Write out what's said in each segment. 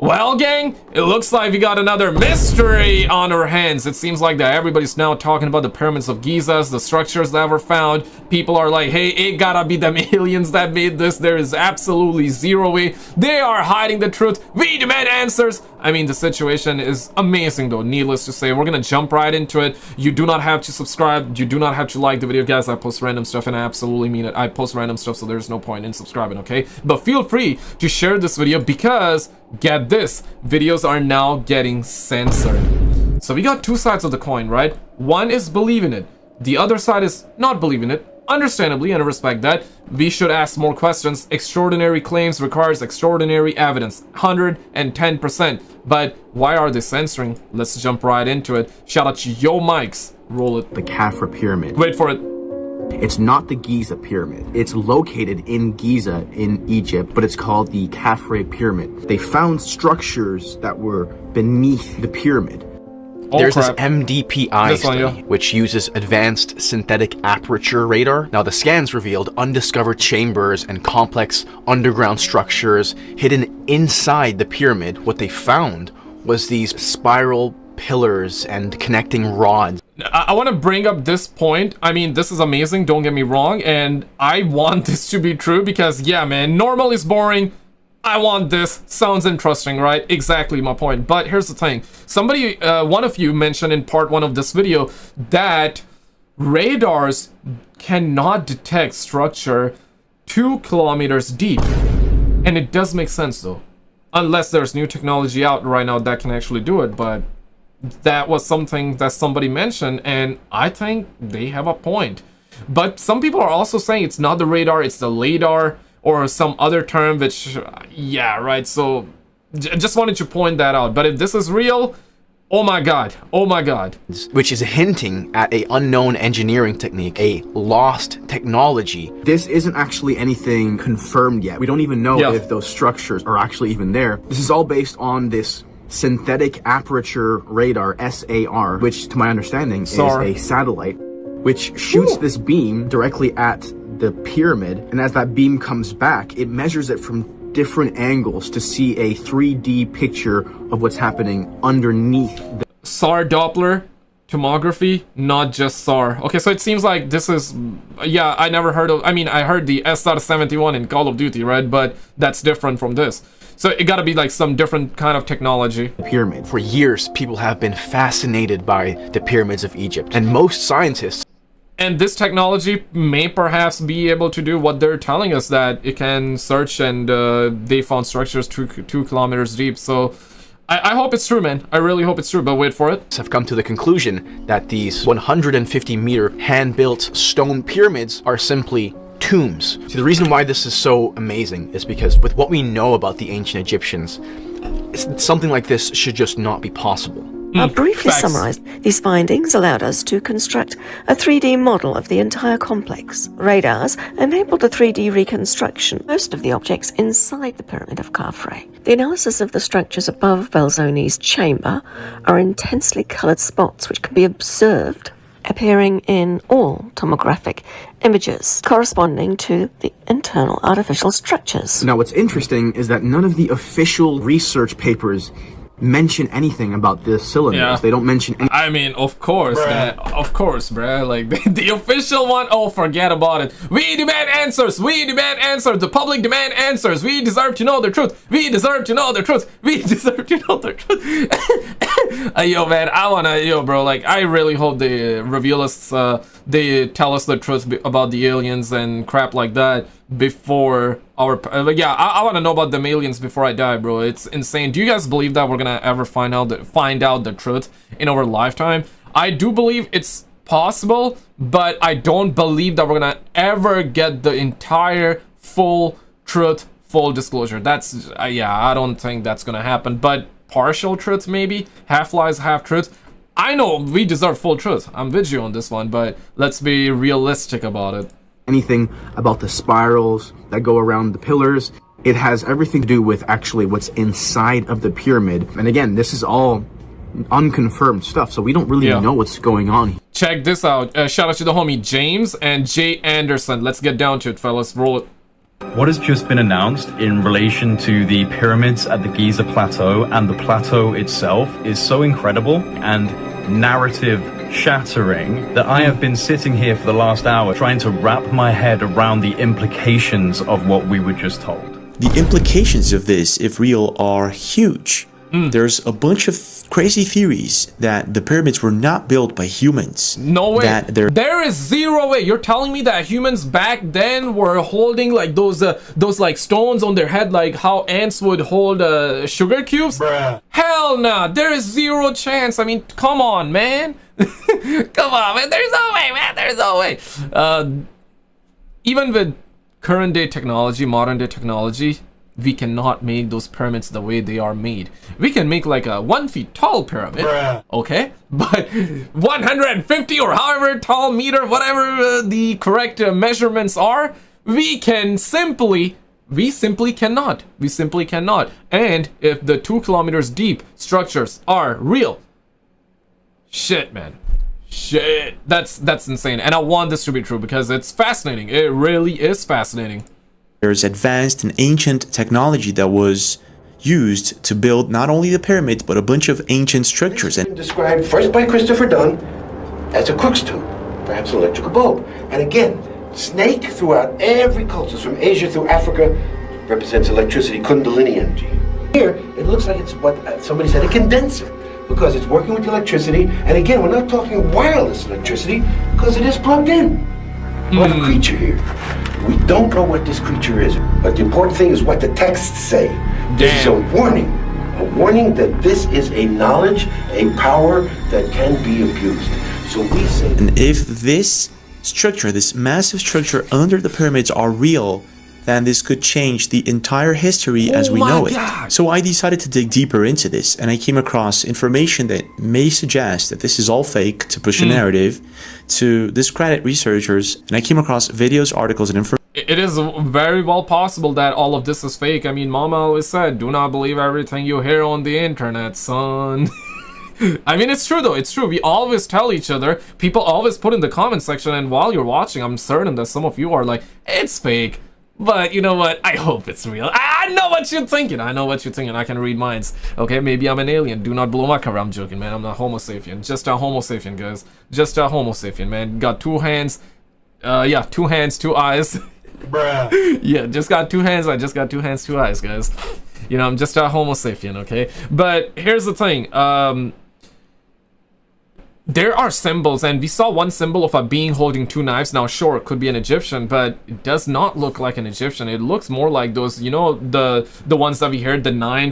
Well, gang, it looks like we got another mystery on our hands. It seems like that everybody's now talking about the pyramids of Giza, the structures that were found. People are like, hey, it gotta be them aliens that made this. There is absolutely zero way. They are hiding the truth. We demand answers. I mean, the situation is amazing, though. Needless to say, we're gonna jump right into it. You do not have to subscribe. You do not have to like the video, guys. I post random stuff, and I absolutely mean it. I post random stuff, so there's no point in subscribing, okay? But feel free to share this video because, get this, videos are now getting censored. So we got two sides of the coin, right? One is believing it. The other side is not believing it. Understandably, and I respect that. We should ask more questions. Extraordinary claims requires extraordinary evidence. 110%. But why are they censoring? Let's jump right into it. Shout out to Yo Mikes. Roll it. The Khufu Pyramid. Wait for it. It's not the Giza Pyramid. It's located in Giza in Egypt, but it's called the Khufu Pyramid. They found structures that were beneath the pyramid. There's this MDPI study, which uses advanced synthetic aperture radar. Now, the scans revealed undiscovered chambers and complex underground structures hidden inside the pyramid. What they found was these spiral pillars and connecting rods. I want to bring up this point. I mean, this is amazing, don't get me wrong, and I want this to be true because, yeah, man, normal is boring. I want this. Sounds interesting, right? Exactly my point. But here's the thing. Somebody, one of you mentioned in part 1 of this video that radars cannot detect structure 2 kilometers deep. And it does make sense, though. Unless there's new technology out right now that can actually do it. But that was something that somebody mentioned, and I think they have a point. But some people are also saying it's not the radar, it's the LiDAR, or some other term, which, yeah, right, so just wanted to point that out. But if this is real, oh my god, oh my god. Which is hinting at a unknown engineering technique, a lost technology. This isn't actually anything confirmed yet. We don't even know if those structures are actually even there. This is all based on this synthetic aperture radar, SAR, which to my understanding is a satellite, which shoots this beam directly at the pyramid, and as that beam comes back, it measures it from different angles to see a 3D picture of what's happening underneath the SAR Doppler tomography, not just SAR. Okay, so it seems like this is, yeah, I never heard of, I mean, I heard the SR-71 in Call of Duty, right? But that's different from this. So it gotta be like some different kind of technology. Pyramid. For years, people have been fascinated by the pyramids of Egypt, and most scientists. And this technology may perhaps be able to do what they're telling us, that it can search, and they found structures 2 kilometers deep. So I hope it's true, man. I really hope it's true, but wait for it. Have come to the conclusion that these 150-meter hand-built stone pyramids are simply tombs. See, the reason why this is so amazing is because with what we know about the ancient Egyptians, something like this should just not be possible. I'll briefly summarize. These findings allowed us to construct a 3D model of the entire complex. Radars enabled a 3D reconstruction most of the objects inside the Pyramid of Khufu. The analysis of the structures above Belzoni's chamber are intensely colored spots which can be observed appearing in all tomographic images corresponding to the internal artificial structures. Now, what's interesting is that none of the official research papers mention anything about the cylinders. Yeah. They don't mention any. I mean, of course, bruh. Like the official one, oh, forget about it. We demand answers. We demand answers. The public demand answers. We deserve to know the truth. We deserve to know the truth. We deserve to know the truth. Yo, man, bro, like, I really hope they reveal us, they tell us the truth about the aliens and crap like that before our, yeah, I want to know about them aliens before I die, bro. It's insane. Do you guys believe that we're gonna ever find out the truth in our lifetime? I do believe it's possible, but I don't believe that we're gonna ever get the entire full truth, full disclosure. That's yeah, I don't think that's gonna happen. But partial truth, maybe half lies, half truth. I know we deserve full truth. I'm with you on this one, but let's be realistic about it. Anything about the spirals that go around the pillars. It has everything to do with actually what's inside of the pyramid. And again, this is all unconfirmed stuff, so we don't really know what's going on. Check this out. Shout out to the homie James and Jay Anderson. Let's get down to it, fellas. Roll it. What has just been announced in relation to the pyramids at the Giza Plateau and the plateau itself is so incredible and narrative shattering that I have been sitting here for the last hour trying to wrap my head around the implications of what we were just told. The implications of this, if real, are huge. There's a bunch of crazy theories that the pyramids were not built by humans. No way. That there is zero way. You're telling me that humans back then were holding like those like stones on their head, like how ants would hold sugar cubes? Bruh. Hell nah. There is zero chance. I mean, come on, man. Come on, man. There's no way, man. There's no way. Even with current day technology, modern day technology, we cannot make those pyramids the way they are made. We can make like a 1 feet tall pyramid, okay? But 150 or however tall meter, whatever the correct measurements are, we simply cannot. We simply cannot. And if the 2 kilometers deep structures are real, shit, man. Shit, that's insane. And I want this to be true because it's fascinating. It really is fascinating. There's advanced and ancient technology that was used to build not only the pyramids, but a bunch of ancient structures. And described first by Christopher Dunn as a Crookes tube, perhaps an electrical bulb. And again, snake throughout every culture, from Asia through Africa, represents electricity, Kundalini energy. Here, it looks like it's what somebody said, a condenser, because it's working with electricity. And again, we're not talking wireless electricity, because it is plugged in. We have a creature here. We don't know what this creature is, but the important thing is what the texts say. This is a warning that this is a knowledge, a power that can be abused. So we say... And if this structure, this massive structure under the pyramids are real, then this could change the entire history as we know it. So I decided to dig deeper into this, and I came across information that may suggest that this is all fake to push a narrative, to discredit researchers, and I came across videos, articles, and information. It is very well possible that all of this is fake. I mean, Mama always said, do not believe everything you hear on the internet, son. I mean, it's true though, it's true. We always tell each other, people always put in the comment section, and while you're watching, I'm certain that some of you are like, it's fake. But you know what? I hope it's real. I know what you're thinking. I know what you're thinking. I can read minds. Okay, maybe I'm an alien. Do not blow my cover. I'm joking, man. I'm not Homo sapien. Just a Homo sapien, guys. Just a Homo sapien, man. Got 2 hands. Yeah, 2 hands, 2 eyes. Bruh. Yeah, just got 2 hands. I just got 2 hands, 2 eyes, guys. You know, I'm just a Homo sapien, okay? But here's the thing. There are symbols, and we saw one symbol of a being holding 2 knives. Now, sure, it could be an Egyptian, but it does not look like an Egyptian. It looks more like those, you know, the ones that we heard, the 9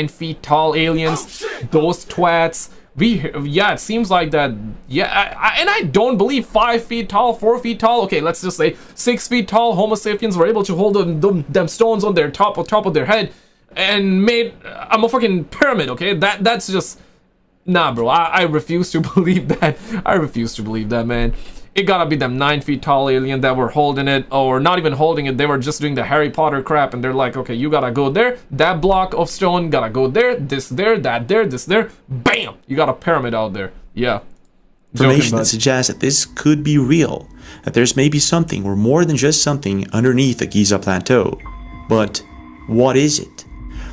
feet tall aliens, those twats. Yeah, it seems like that. Yeah, and I don't believe 5 feet tall, 4 feet tall. Okay, let's just say 6 feet tall Homo sapiens were able to hold them stones on their top of their head and made a motherfucking pyramid. Okay, that's just. Nah, bro, I refuse to believe that. I refuse to believe that, man. It gotta be them 9 feet tall alien that were holding it, or not even holding it. They were just doing the Harry Potter crap, and they're like, okay, you gotta go there. That block of stone gotta go there. This there, that there, this there. Bam! You got a pyramid out there. Yeah. Information that suggests that this could be real. That there's maybe something, or more than just something, underneath the Giza Plateau. But what is it?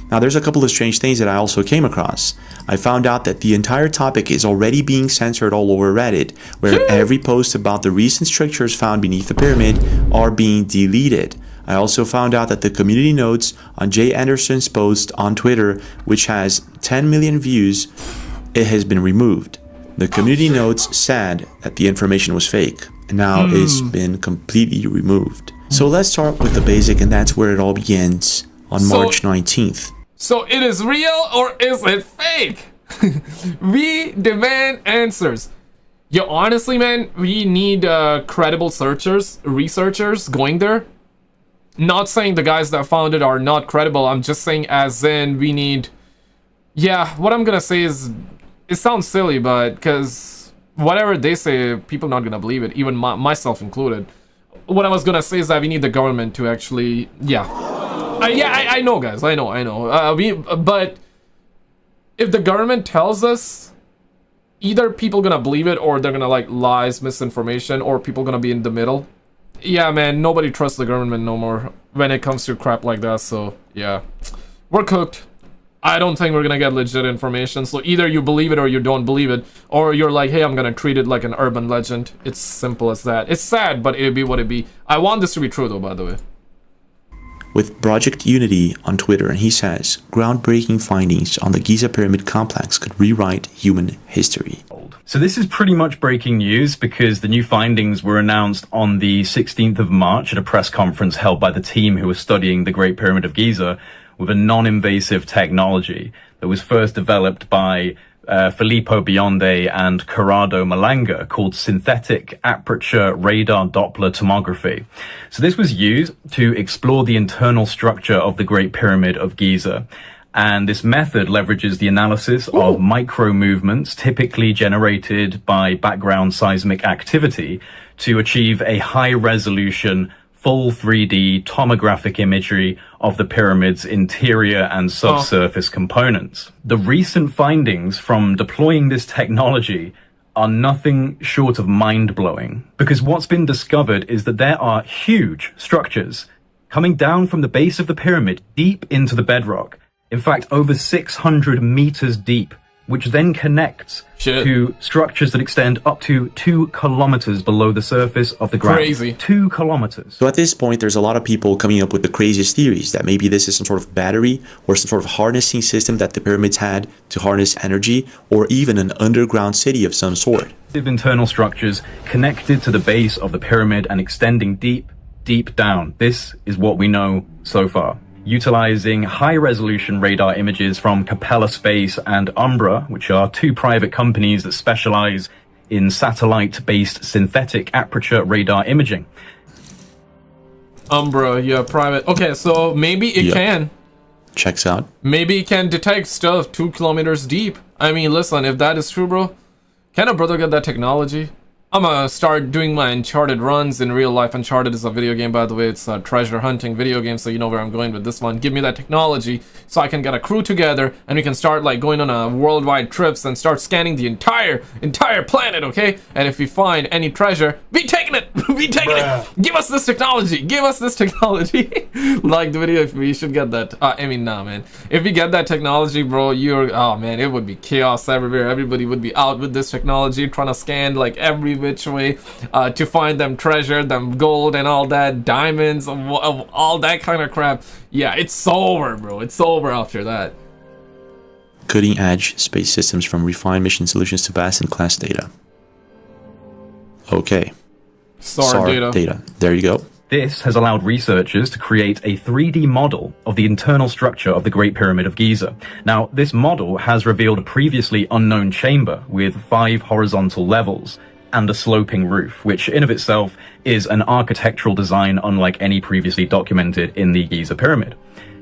Now, there's a couple of strange things that I also came across. I found out that the entire topic is already being censored all over Reddit, where every post about the recent structures found beneath the pyramid are being deleted. I also found out that the community notes on Jay Anderson's post on Twitter, which has 10 million views, it has been removed. The community notes said that the information was fake, and now it's been completely removed. So let's start with the basic, and that's where it all begins on March 19th. So it is real or is it fake? We demand answers. Yeah, honestly, man, we need credible researchers going there. Not saying the guys that found it are not credible. I'm just saying as in we need... Yeah, what I'm gonna say is... It sounds silly, but because whatever they say, people not gonna believe it, even myself included. What I was gonna say is that we need the government to actually... Yeah. I know, guys. I know. But if the government tells us, either people gonna believe it or they're gonna like lies, misinformation, or people gonna be in the middle. Yeah, man, nobody trusts the government no more when it comes to crap like that, so yeah. We're cooked. I don't think we're gonna get legit information, so either you believe it or you don't believe it, or you're like, hey, I'm gonna treat it like an urban legend. It's simple as that. It's sad, but it'd be what it be. I want this to be true though, by the way. With Project Unity on Twitter, and he says, groundbreaking findings on the Giza Pyramid complex could rewrite human history. So this is pretty much breaking news because the new findings were announced on the 16th of March at a press conference held by the team who was studying the Great Pyramid of Giza with a non-invasive technology that was first developed by Filippo Bionde and Corrado Malanga, called synthetic aperture radar Doppler tomography. So this was used to explore the internal structure of the Great Pyramid of Giza. And this method leverages the analysis of micro movements typically generated by background seismic activity to achieve a high resolution full 3D tomographic imagery of the pyramid's interior and subsurface components. The recent findings from deploying this technology are nothing short of mind-blowing, because what's been discovered is that there are huge structures coming down from the base of the pyramid deep into the bedrock. In fact, over 600 meters deep, which then connects to structures that extend up to 2 kilometers below the surface of the ground. Crazy. 2 kilometers. So at this point, there's a lot of people coming up with the craziest theories that maybe this is some sort of battery or some sort of harnessing system that the pyramids had to harness energy, or even an underground city of some sort. Internal structures connected to the base of the pyramid and extending deep, deep down. This is what we know so far. Utilizing high-resolution radar images from Capella Space and Umbra, which are 2 private companies that specialize in satellite-based synthetic aperture radar imaging. Umbra, yeah, private. Okay, so maybe it can. Checks out. Maybe it can detect stuff 2 kilometers deep. I mean, listen, if that is true, bro, can a brother get that technology? I'm gonna start doing my Uncharted runs in real life. Uncharted is a video game, by the way. It's a treasure hunting video game, so you know where I'm going with this one. Give me that technology so I can get a crew together and we can start like going on a worldwide trips and start scanning the entire planet, okay? And if we find any treasure, we taking it. We taking it. Give us this technology. Give us this technology. Like the video, if we should get that. I mean, nah, man. If we get that technology, bro, oh man, it would be chaos everywhere. Everybody would be out with this technology, trying to scan like every which way to find them treasure, them gold and all that, diamonds, of all that kind of crap. Yeah, it's over, bro. It's over after that. Cutting edge space systems from refined mission solutions to Bassin class data. Okay. SAR data. There you go. This has allowed researchers to create a 3D model of the internal structure of the Great Pyramid of Giza. Now, this model has revealed a previously unknown chamber with 5 horizontal levels and a sloping roof, which in of itself is an architectural design unlike any previously documented in the Giza Pyramid.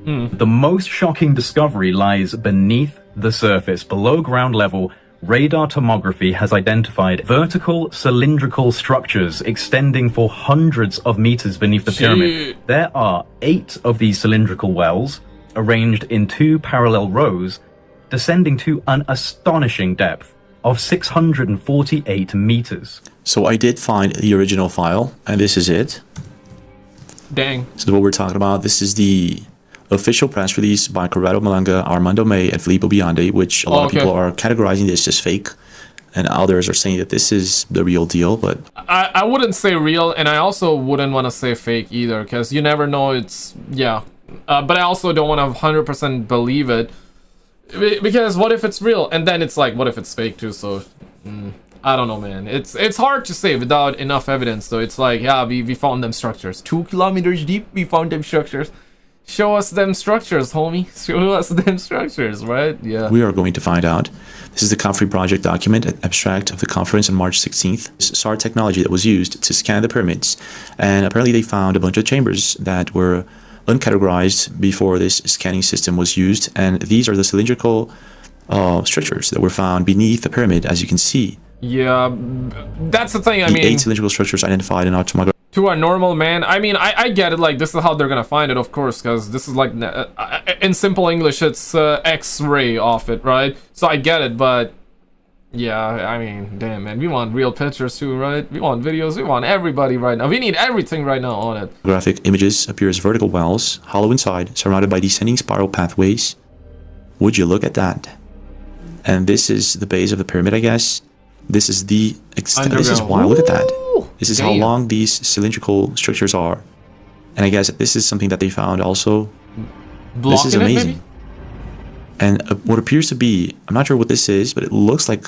The most shocking discovery lies beneath the surface. Below ground level, radar tomography has identified vertical cylindrical structures extending for hundreds of meters beneath the pyramid. There are 8 of these cylindrical wells arranged in 2 parallel rows, descending to an astonishing depth of 648 meters. So I did find the original file, and this is it. Dang. This is what we're talking about. This is the official press release by Corrado Malanga, Armando May, and Filippo Bionde, which a lot of people are categorizing this as fake, and others are saying that this is the real deal, but... I wouldn't say real, and I also wouldn't want to say fake either, because you never know. It's... yeah. But I also don't want to 100% believe it, because what if it's real? And then it's like, what if it's fake too? So I don't know, man. It's hard to say without enough evidence, though. It's like, yeah, we found them structures 2 kilometers deep. We found them structures. Show us them structures, homie. Show us them structures, right? Yeah. We are going to find out. This is the Comfrey Project document, an abstract of the conference on March 16th. SAR technology that was used to scan the pyramids, and apparently they found a bunch of chambers that were uncategorized before this scanning system was used, and these are the cylindrical structures that were found beneath the pyramid, as you can see. Yeah, that's the thing. I mean, 8 cylindrical structures identified in our tomography. To a normal man, I mean, I get it. Like, this is how they're gonna find it, of course, because this is like, in simple English, it's X-ray of it, right? So I get it, but Yeah, I mean, damn, man. We want real pictures too, right? We want videos. We want everybody right now. We need everything right now on it. Graphic images appear as vertical wells, hollow inside, surrounded by descending spiral pathways. Would you look at that? And this is the base of the pyramid, I guess. This is the extent. This is wild. Look at that. This is how long these cylindrical structures are. And I guess this is something that they found also. This is amazing. And what appears to be, I'm not sure what this is, but it looks like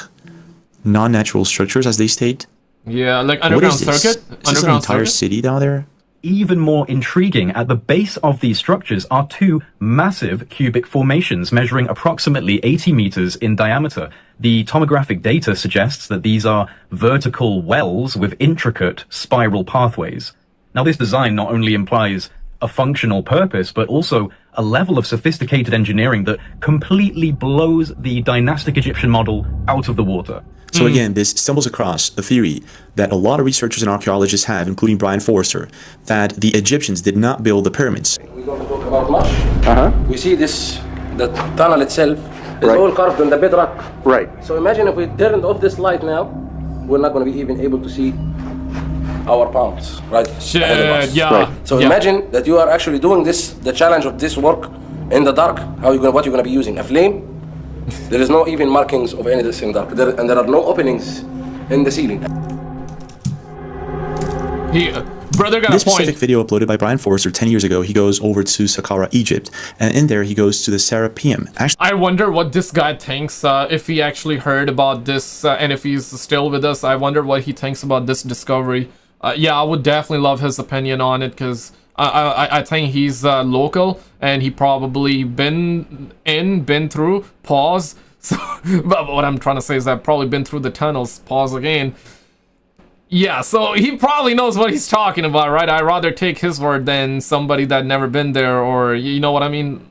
non-natural structures, as they state. Yeah, like underground circuit? Is this an entire city down there? Even more intriguing, at the base of these structures are two massive cubic formations measuring approximately 80 meters in diameter. The tomographic data suggests that these are vertical wells with intricate spiral pathways. Now, this design not only implies a functional purpose, but also a level of sophisticated engineering that completely blows the dynastic Egyptian model out of the water. So again, this stumbles across a theory that a lot of researchers and archaeologists have, including Brian Forrester, that the Egyptians did not build the pyramids. We're going to talk about much. We see this, the tunnel itself is all carved in the bedrock. Right. So imagine if we turned off this light now, we're not going to be even able to see our palms, right? Shit, yeah. Right. So imagine that you are actually doing this, the challenge of this work in the dark. What you're going to be using? A flame? There is no even markings of any of this in dark. And there are no openings in the ceiling. Brother got this a point. specific video uploaded by Brian Forrester 10 years ago, he goes over to Saqqara, Egypt, and in there he goes to the Serapeum. I wonder what this guy thinks, if he actually heard about this, and if he's still with us. I wonder what he thinks about this discovery. Yeah, I would definitely love his opinion on it, because I think he's local, and he probably been through, pause. So, but what I'm trying to say is that probably been through the tunnels, pause again. Yeah, so he probably knows what he's talking about, right? I'd rather take his word than somebody that never been there, or you know what I mean?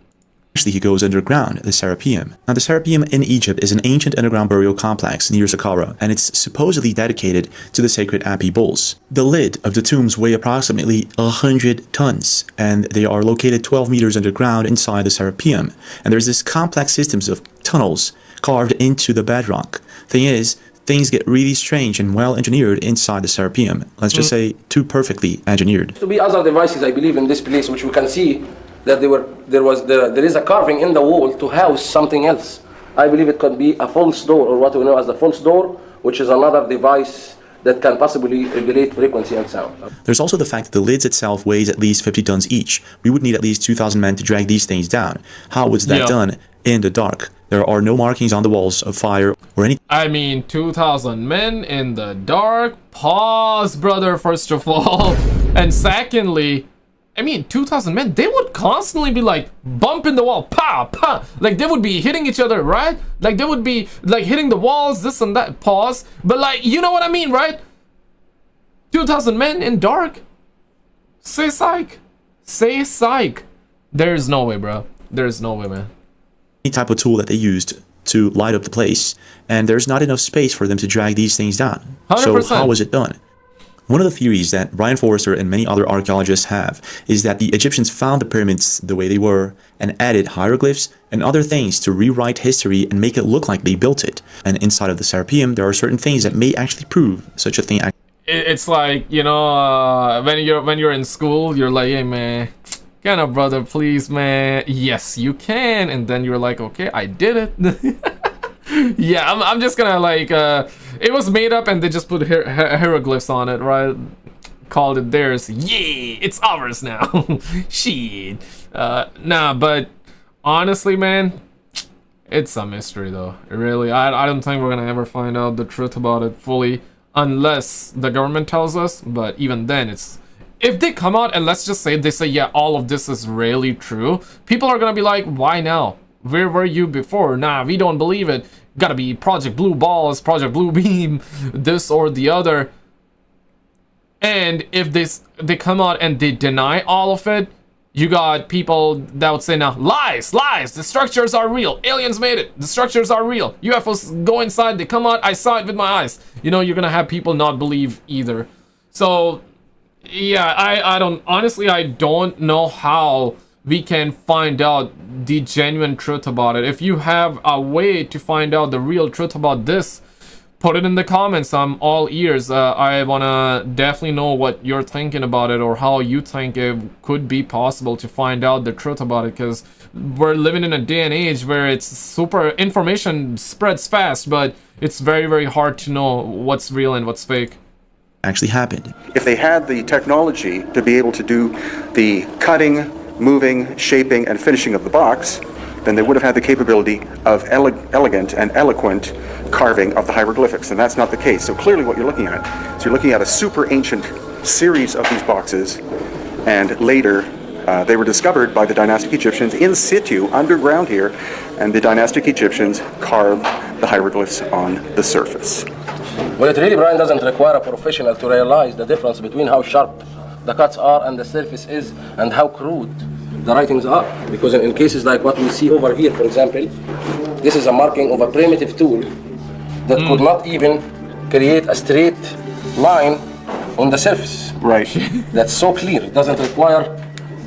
Actually, he goes underground, the Serapeum. Now, the Serapeum in Egypt is an ancient underground burial complex near Saqqara, and it's supposedly dedicated to the sacred Api bulls. The lid of the tombs weigh approximately 100 tons, and they are located 12 meters underground inside the Serapeum. And there's this complex systems of tunnels carved into the bedrock. Thing is, things get really strange and well engineered inside the Serapeum. Let's just say too perfectly engineered. To be other devices, I believe, in this place, which we can see that there is a carving in the wall to house something else. I believe it could be a false door, or what we know as the false door, which is another device that can possibly regulate frequency and sound. There's also the fact that the lids itself weighs at least 50 tons each. We would need at least 2,000 men to drag these things down. How was that done in the dark? There are no markings on the walls of fire or any. I mean, 2,000 men in the dark. Pause, brother, first of all. And secondly, I mean, 2,000 men, they would constantly be like bumping the wall, pa, pa. Like they would be hitting each other, right? Like they would be like hitting the walls, this and that, pause. But like, you know what I mean, right? 2,000 men in dark. Say psych. Say psych. There's no way, bro. There's no way, man. Type of tool that they used to light up the place, and there's not enough space for them to drag these things down. 100%. So how was it done? One of the theories that Brian Forrester and many other archaeologists have is that the Egyptians found the pyramids the way they were and added hieroglyphs and other things to rewrite history and make it look like they built it. And inside of the Serapeum, there are certain things that may actually prove such a thing. It's like, you know, when you're in school, you're like, hey man, can a brother please, man? Yes, you can. And then you're like, okay, I did it. Yeah, I'm just gonna like, it was made up and they just put hieroglyphs on it, right? Called it theirs. Yeah, it's ours now. Shit. Nah, but honestly, man, it's a mystery though. Really, I don't think we're gonna ever find out the truth about it fully unless the government tells us. But even then, it's, if they come out and let's just say they say, yeah, all of this is really true, people are gonna be like, why now? Where were you before? Nah, we don't believe it. Gotta be Project Blue Balls, Project Blue Beam, this or the other. And if they come out and they deny all of it, you got people that would say now, lies, lies, the structures are real, aliens made it, the structures are real, UFOs go inside, they come out, I saw it with my eyes. You know, you're gonna have people not believe either. So yeah, I don't, honestly, I don't know how we can find out the genuine truth about it. If you have a way to find out the real truth about this, put it in the comments. I'm all ears. I wanna definitely know what you're thinking about it, or how you think it could be possible to find out the truth about it, because we're living in a day and age where it's super, information spreads fast, but it's very, very hard to know what's real and what's fake. Actually happened. If they had the technology to be able to do the cutting, moving, shaping, and finishing of the box, then they would have had the capability of elegant and eloquent carving of the hieroglyphics, and that's not the case. So clearly what you're looking at, so you're looking at a super ancient series of these boxes, and later they were discovered by the dynastic Egyptians in situ, underground here, and the dynastic Egyptians carved the hieroglyphs on the surface. Well, it really, Brian, doesn't require a professional to realize the difference between how sharp the cuts are and the surface is, and how crude the writings are. Because in cases like what we see over here, for example, this is a marking of a primitive tool that could not even create a straight line on the surface. Right. That's so clear. It doesn't require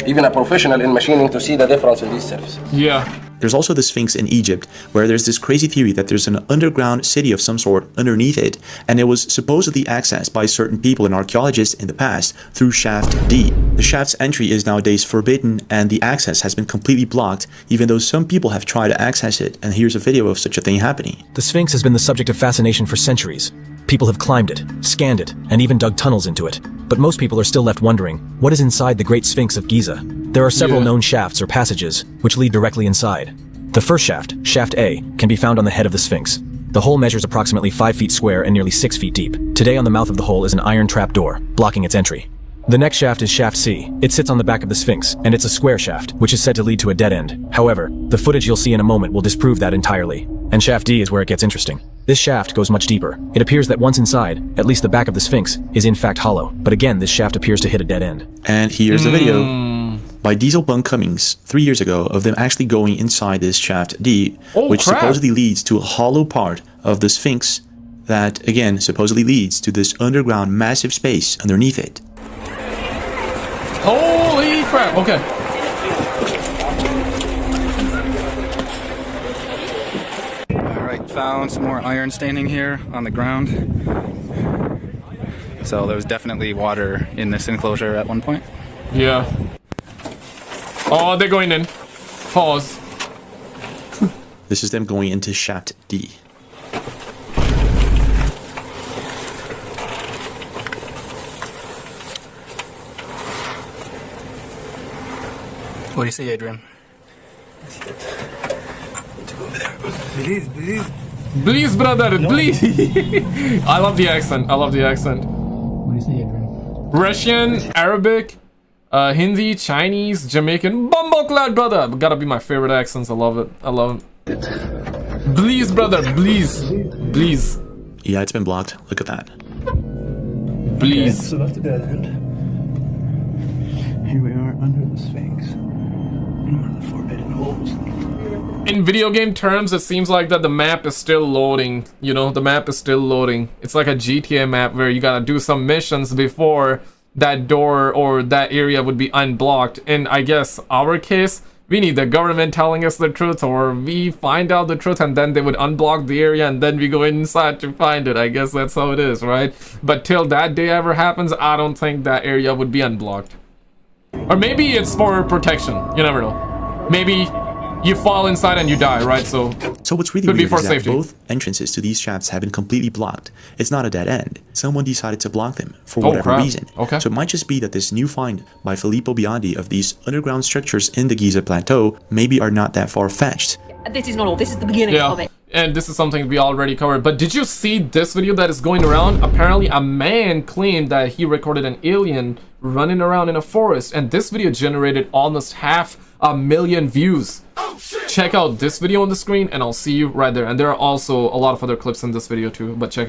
even a professional in machining to see the difference in these surfaces. Yeah. There's also the Sphinx in Egypt, where there's this crazy theory that there's an underground city of some sort underneath it, and it was supposedly accessed by certain people and archaeologists in the past through Shaft D. The shaft's entry is nowadays forbidden, and the access has been completely blocked, even though some people have tried to access it, and here's a video of such a thing happening. The Sphinx has been the subject of fascination for centuries. People have climbed it, scanned it, and even dug tunnels into it. But most people are still left wondering, what is inside the Great Sphinx of Giza? There are several known shafts or passages, which lead directly inside. The first shaft, Shaft A, can be found on the head of the Sphinx. The hole measures approximately 5 feet square and nearly 6 feet deep. Today on the mouth of the hole is an iron trap door, blocking its entry. The next shaft is Shaft C. It sits on the back of the Sphinx, and it's a square shaft, which is said to lead to a dead end. However, the footage you'll see in a moment will disprove that entirely. And Shaft D is where it gets interesting. This shaft goes much deeper. It appears that once inside, at least the back of the Sphinx is in fact hollow. But again, this shaft appears to hit a dead end. And here's the video by Dieselbunk Cummings 3 years ago of them actually going inside this Shaft D, which supposedly leads to a hollow part of the Sphinx that, again, supposedly leads to this underground massive space underneath it. Holy crap, okay. Alright, found some more iron staining here on the ground. So there was definitely water in this enclosure at one point. Yeah. Oh, they're going in. Pause. This is them going into Shaft D. What do you say, Adrian? Please, please. Please, brother, please. I love the accent. I love the accent. What do you say, Adrian? Russian, Arabic, Hindi, Chinese, Jamaican. Bumbleclad, brother. Gotta be my favorite accents. I love it. I love it. Please, brother, please. Please. Yeah, it's been blocked. Look at that. Please. Okay, so that's the dead end. Here we are under the Sphinx. In one of the forbidden holes. In video game terms, it seems like that the map is still loading. You know, the map is still loading. It's like a GTA map where you gotta do some missions before that door or that area would be unblocked. In, I guess, our case, we need the government telling us the truth, or we find out the truth and then they would unblock the area and then we go inside to find it. I guess that's how it is, right? But till that day ever happens, I don't think that area would be unblocked. Or maybe it's for protection. You never know. Maybe you fall inside and you die, right? So what's really weird is that both entrances to these shafts have been completely blocked. It's not a dead end. Someone decided to block them for whatever reason. Okay. So it might just be that this new find by Filippo Biondi of these underground structures in the Giza Plateau maybe are not that far-fetched. This is not all. This is the beginning of it. And this is something we already covered. But did you see this video that is going around? Apparently a man claimed that he recorded an alien running around in a forest, and this video generated almost 500,000 views. Check out this video on the screen and I'll see you right there. And there are also a lot of other clips in this video too, but check it out.